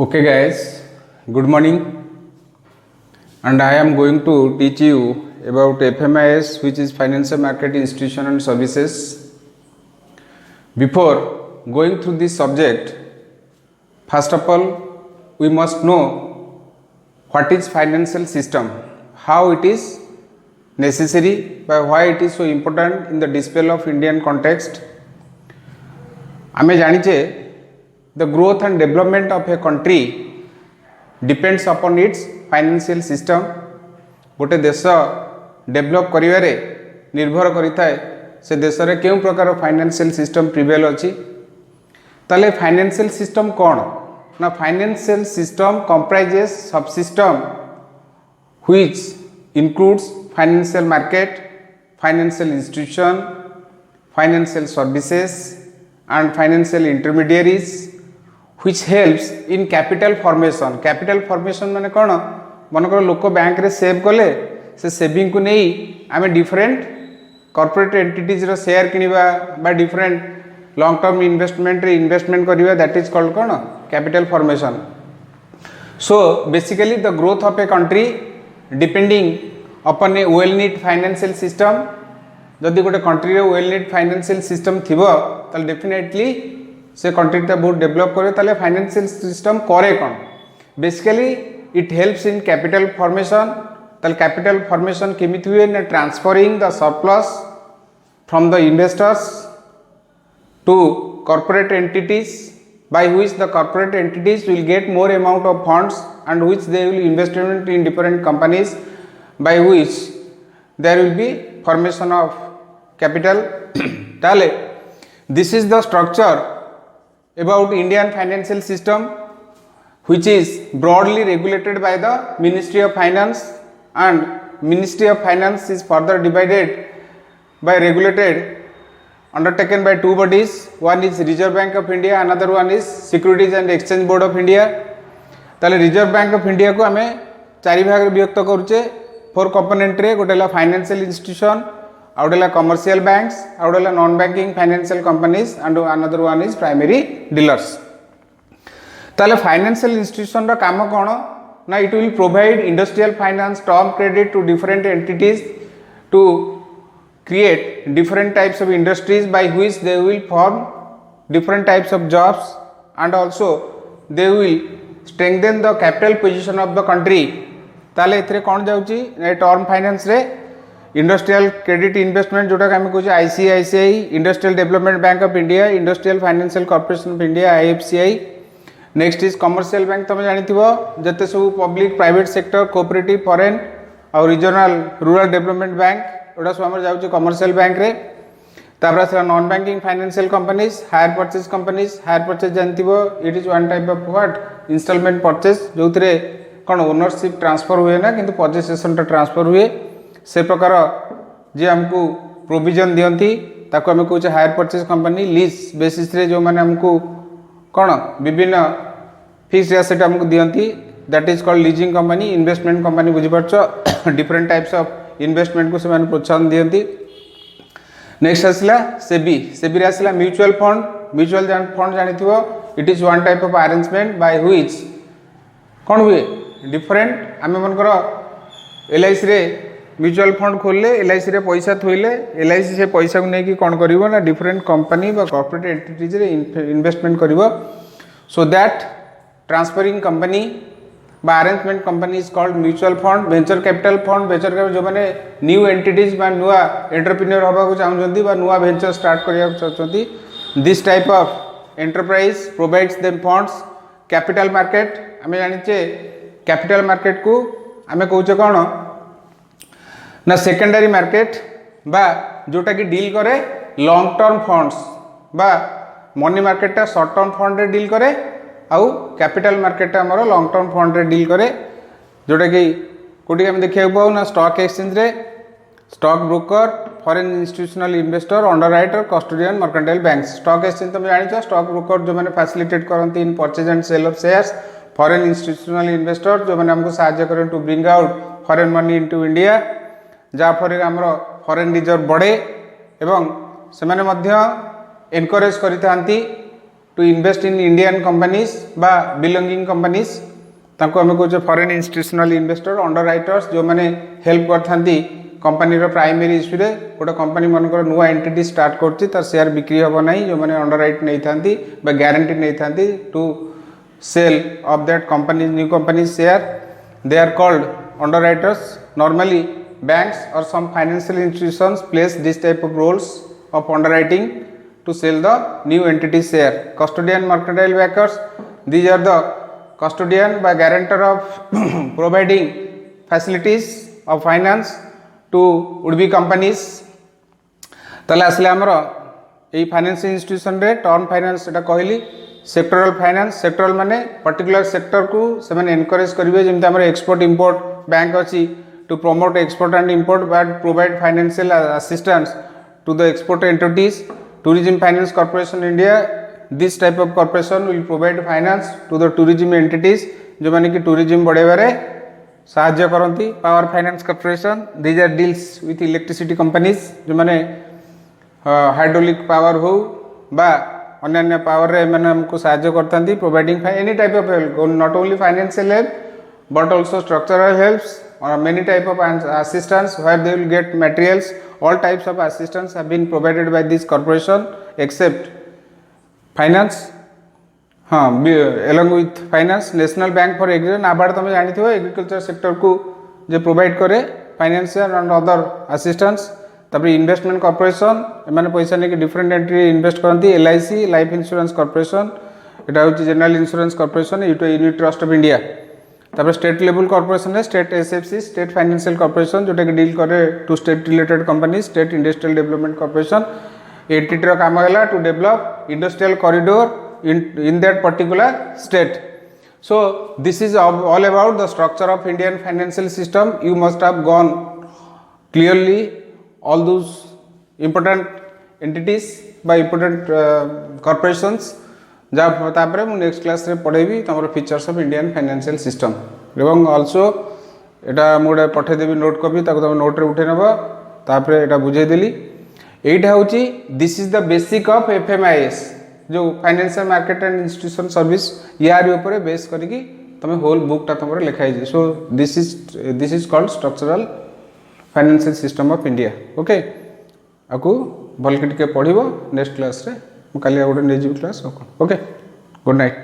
Okay guys, good morning, and I am going to teach you about FMIS, which is Financial Market Institution and Services. Before going through this subject, first of all we must know what is financial system, how it is necessary, by why it is so important in the display of Indian context. आमे जानिचे the growth and development of a country depends upon its financial system. गोटे देश develop करिवारे निर्भर करिथाय से देश रे केउ प्रकार financial system prevail अछि। ताले फाइनेंशियल सिस्टम कोन ना, फाइनेंशियल सिस्टम कंप्राइजेस सब system which includes financial market, financial institution, financial services and financial intermediaries which helps in capital formation. Capital formation माने कौन, मनकर लोक बैंक रे सेव कले से सेविंग को नहीं आमे डिफरेंट कॉर्पोरेट एंटिटीज रो शेयर किनिबा बा डिफरेंट लॉन्ग टर्म इन्वेस्टमेंट रे इन्वेस्टमेंट करिबा, दैट इज कॉल्ड कौन, capital formation. So basically the growth of a country depending upon A well need financial system. जदि गोटे कंट्री रे वेल नीड फाइनेंशियल सिस्टम थिबो ताले definitely से कंट्री ता बहुत डेवलप करे. ताले फाइनेंशियल सिस्टम करे कोन, basically it helps in capital formation. ताले कैपिटल फॉर्मेशन केमिति हुए ना, transferring the surplus from the investors to corporate entities by which the corporate entities will get more amount of funds and which they will investment in different companies, by which there will be formation of capital. Tale this is the structure about Indian financial system, which is broadly regulated by the Ministry of Finance, and Ministry of Finance is further divided by regulated undertaken by two bodies. One is Reserve Bank of India, another one is Securities and Exchange Board of India. ताले Reserve Bank of India को आमे चारि भाग विभक्त करूचे four component रे. गोटेला financial institution, आउडेला कमर्शियल बैंक्स, आउडेला non banking financial companies, and another one is primary dealers. ताले फाइनेंशियल इंस्टीट्यूशन रा काम कोन ना, it will provide industrial finance, term credit to different entities to create different types of industries by which they will form different types of jobs, and also they will strengthen the capital position of the country. ताले इथरे कौन जाउची term finance रे industrial credit investment जोटा आम कहूँ ICICI, industrial development bank of India, industrial financial corporation of India IFCI. Next is commercial bank. तुम जानिथिबो जते सब public private sector cooperative foreign और रीजनल रूरल डेवलपमेंट बैंक एटा सब आम जाऊँ कमर्शियल बैंक रे. तापर non banking financial companies, hire purchase companies. Hire purchase जानथिबो it is one type of what, instalment purchase, जो थरे कौन ओनरशिप ट्रांसफर हुए ना किंतु पजेसेशन ट्रांसफर हुए. से प्रकार जे हमको प्रोविजन दियंती ताको आम कहूँ hire purchase company. Lease basis रे जो माने हमको कौन विभिन्न फिक्स्ड एसेट हमको दियंती, that is called leasing company. Investment company बुझी पारछ, डिफरेंट टाइप्स ऑफ इन्वेस्टमेंट को से प्रोत्साहन दियंती. नेक्स्ट आसला सेबी. सेबी रे आसला म्यूचुअल फंड. म्यूचुअल फंड जानिथिबो it is one type of arrangement by which कौन हुए डिफरेंट आम मनकर एलआईसी रे म्यूचुअल फंड खोलले, एलआईसी रे पैसा थोइले, एलआईसी से पैसा को लेकिन कौन करिवो ना डिफरेंट कंपनी बा कॉर्पोरेट एंटिटीज रे इन्वेस्टमेंट करिवो. सो दैट ट्रांसफरिंग कंपनी बा arrangement company is called mutual fund. Venture capital fund, venture capital जो माने न्यू एंटिटीज बा नुआ एंटरप्रेन्योर होबा को चाहउछंती बा नुआ वेंचर स्टार्ट करिया चाहउछंती, this type of enterprise provides them funds. Capital market आमे जानिचे कैपिटल मार्केट को आमे कहउचे कोन ना, सेकेंडरी मार्केट बा जोटा कि डील करे लॉन्ग टर्म फंड्स बा money market short term fund रे डील करे, आउ कैपिटल मार्केट आमर लॉन्ग टर्म फंड रे डील करे. जोटा कि कोटी आम देखा पाऊ ना, स्टॉक एक्सचेंज रे stock broker, foreign institutional investor, underwriter, custodian, mercantile banks. Stock exchange तुम जान, स्टॉक ब्रोकर जो मैंने फैसिलिटेट करती in purchase and sale of shares. Foreign institutional investor जो मैंने हमको साहाय्य करें to bring out foreign money into India, जहाँफल आमर फॉरेन रिजर्व बढ़े एवं से एनकरेज करती to invest in Indian companies बा बिलोंगिंग कंपनीज ताको आम कहे foreign institutional investor underwriters जो मैंने हेल्प करथांती कंपनी प्राइमरी इश्यू रे गोटे कंपनी मनकर नुआ एंटिटी स्टार्ट करछि तार शेयर बिक्री हम ना जो मैंने अंडर राइट नहीं थांती बा गारंटी नहीं थांती to sell off that company new company share they are called underwriters normally banks or some financial institutions place this type of roles of underwriting to sell the new entity share. Custodian mercantile bankers, these are the custodian by guarantor of providing facilities of finance to would be companies. ताले आसले आमर यही financial institution रे term finance एटा कहली sectoral finance sectoral माने particular sector को से माने एनकरेज करिवे जेमते हमर एक्सपोर्ट इंपोर्ट बैंक अछि to promote export and import but provide financial assistance to the export entities. Tourism Finance Corporation India, this type of corporation will provide finance to the tourism entities जो माने कि tourism बढ़ेबारे साहाय्य करती. Power Finance Corporation, these are deals with electricity companies जो माने hydraulic power हो बा अन्य power रे माने हमको साहाय्य करती providing any type of help, not only financial help but also structural helps or many type of assistance where they will get materials. All types of assistance have been provided by this corporation except finance. हाँ along with finance national bank for agriculture NABARD तुम जानी थो agriculture sector को जो provide करे financial and other assistance. तब investment corporation एमाने पैसा नहीं कि डिफरेंट एंट्री इन्वेस्ट करती. LIC लाइफ इंश्योरेंस कॉर्पोरेशन एटा होची general insurance corporation unit trust of India. तापर स्टेट लेवल कॉर्पोरेशन है state SFC state financial corporation जोटा कि डील करे to state related company state industrial development corporation. Entity काम है to develop industrial corridor in that particular state. So this is all about the structure of Indian financial system. You must have gone clearly all those important entities by important corporations जहाँपर मुझे next class रे पढ़ेबी तुम features of Indian financial system एवं also एटा मुझे पठेदेवी note copy तुम नोट रे उठे नब तापर एटा बुझेदेली. एटा हूँ this is the basic of FMIS जो financial market and institution service यार ऊपर बेस करके तुम होल बुकटा तुम लिखाई. So this is called structural financial system of India. Okay आपको भल के पढ़ नेक्स्ट क्लास रे काली गोटे नहीं क्लास. Okay good night.